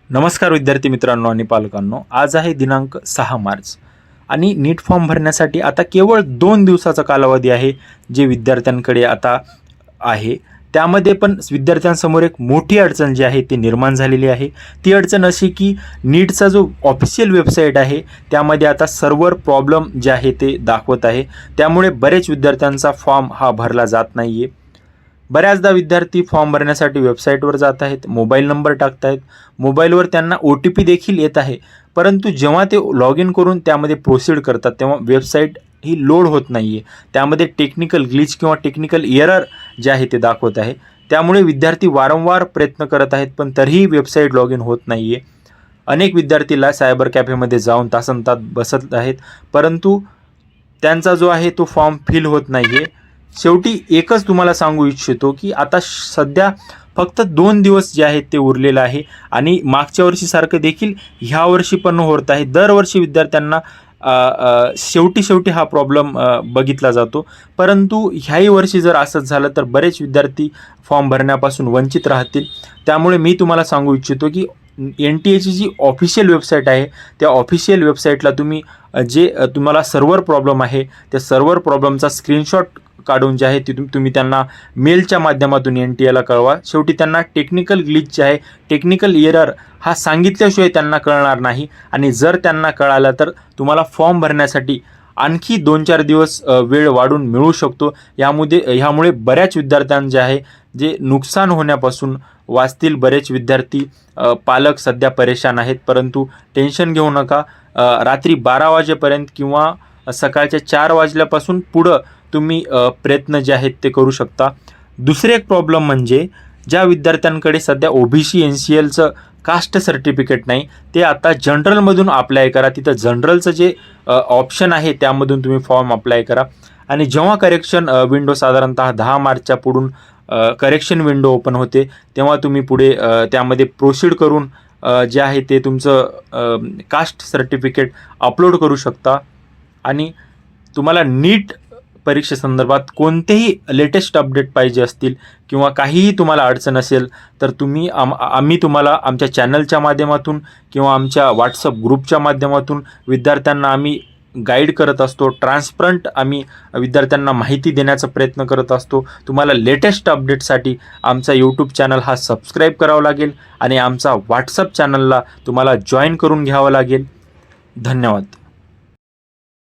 नमस्कार विद्यार्थी मित्रांनो आणि पालकांनो, आज आहे दिनांक 6 मार्च आणि नीट फॉर्म भरण्यासाठी आता केवळ 2 दिवसाचा कालावधी आहे जे विद्यार्थ्यांकडे आता आहे। त्यामध्ये पण विद्यार्थ्यांसमोर एक मोठी अडचण जी आहे ती निर्माण झालेली आहे। ती अडचण अशी की नीटचा जो ऑफिशियल वेबसाईट आहे त्यामध्ये आता सर्व्हर प्रॉब्लेम जे आहे ते दाखवत आहे, त्यामुळे बरेच विद्यार्थ्यांचा फॉर्म हा भरला जात नाहीये। बऱ्याचदा विद्यार्थी फॉर्म भरण्यासाठी वेबसाईटवर जात आहेत, मोबाईल नंबर टाकत आहेत, मोबाईलवर त्यांना OTP देखील येत आहे, परंतु जेव्हा ते लॉग इन करून त्यामध्ये प्रोसीड करतात तेव्हा वेबसाईट ही लोड होत नाही आहे। त्यामध्ये टेक्निकल ग्लिच किंवा टेक्निकल एरर जे आहे ते दाखवत आहे, त्यामुळे विद्यार्थी वारंवार प्रयत्न करत आहेत पण तरीही वेबसाईट लॉग इन होत नाही आहे। अनेक विद्यार्थीला सायबर कॅफेमध्ये जाऊन तासनतास बसत आहेत, परंतु त्यांचा जो आहे तो फॉर्म फिल होत नाही आहे। शेवटी एकच तुम्हाला सांगू इच्छितो की आता सध्या फक्त 2 दिवस जे आहेत ते उरलेले आहे आणि मागच्या वर्षीसारखं देखील ह्या वर्षी पण होत आहे। दरवर्षी विद्यार्थ्यांना शेवटी हा प्रॉब्लेम बघितला जातो, परंतु ह्याही वर्षी जर असंच झालं तर बरेच विद्यार्थी फॉर्म भरण्यापासून वंचित राहतील। त्यामुळे मी तुम्हाला सांगू इच्छितो की NTA ची जी ऑफिशियल वेबसाईट आहे त्या ऑफिशियल वेबसाईटला तुम्ही जे तुम्हाला सर्व्हर प्रॉब्लेम आहे त्या सर्व्हर प्रॉब्लेमचा स्क्रीनशॉट काढून जे आहे ती तुम्ही त्यांना मेलच्या माध्यमातून NTA कळवा। शेवटी त्यांना टेक्निकल ग्लिच जे आहे, टेक्निकल एरर हा सांगितल्याशिवाय त्यांना कळणार नाही आणि जर त्यांना कळालं तर तुम्हाला फॉर्म भरण्यासाठी आणखी 2-4 दिवस वेळ वाढून मिळू शकतो। ह्यामुळे बऱ्याच विद्यार्थ्यांचे आहे जे नुकसान होण्यापासून वाचतील। बरेच विद्यार्थी पालक सध्या परेशान आहेत, परंतु टेन्शन घेऊ नका। रात्री 12 वाजेपर्यंत किंवा सकाळच्या 4 वाजल्यापासून पुढं तुम्ही प्रयत्न जे आहेत ते करू शकता। दुसरे एक प्रॉब्लेम म्हणजे ज्या विद्यार्थ्यांकडे सध्या OBC NCLचं कास्ट सर्टिफिकेट नाही ते आता जनरलमधून अप्लाय करा। तिथं जनरलचं जे ऑप्शन आहे त्यामधून तुम्ही फॉर्म अप्लाय करा आणि जेव्हा करेक्शन विंडो साधारणतः 10 मार्चच्या पुढून करेक्शन विंडो ओपन होते तेव्हा तुम्ही पुढे त्यामध्ये प्रोसीड करून जे आहे ते तुमचं कास्ट सर्टिफिकेट अपलोड करू शकता। आणि तुम्हाला नीट परीक्षेसंदर्भात कोणतेही लेटेस्ट अपडेट पाहिजे असतील किंवा काहीही तुम्हाला अडचण असेल तर आम्ही तुम्हाला आमच्या चॅनलच्या माध्यमातून किंवा आमच्या व्हॉट्सअप ग्रुपच्या माध्यमातून विद्यार्थ्यांना आम्ही गाईड करत असतो। ट्रान्सपरंट आम्ही विद्यार्थ्यांना माहिती देण्याचा प्रयत्न करत असतो। तुम्हाला लेटेस्ट अपडेटसाठी आमचा यूट्यूब चॅनल हा सबस्क्राईब करावा लागेल आणि आमचा व्हॉट्सअप चॅनलला तुम्हाला जॉईन करून घ्यावं लागेल। धन्यवाद।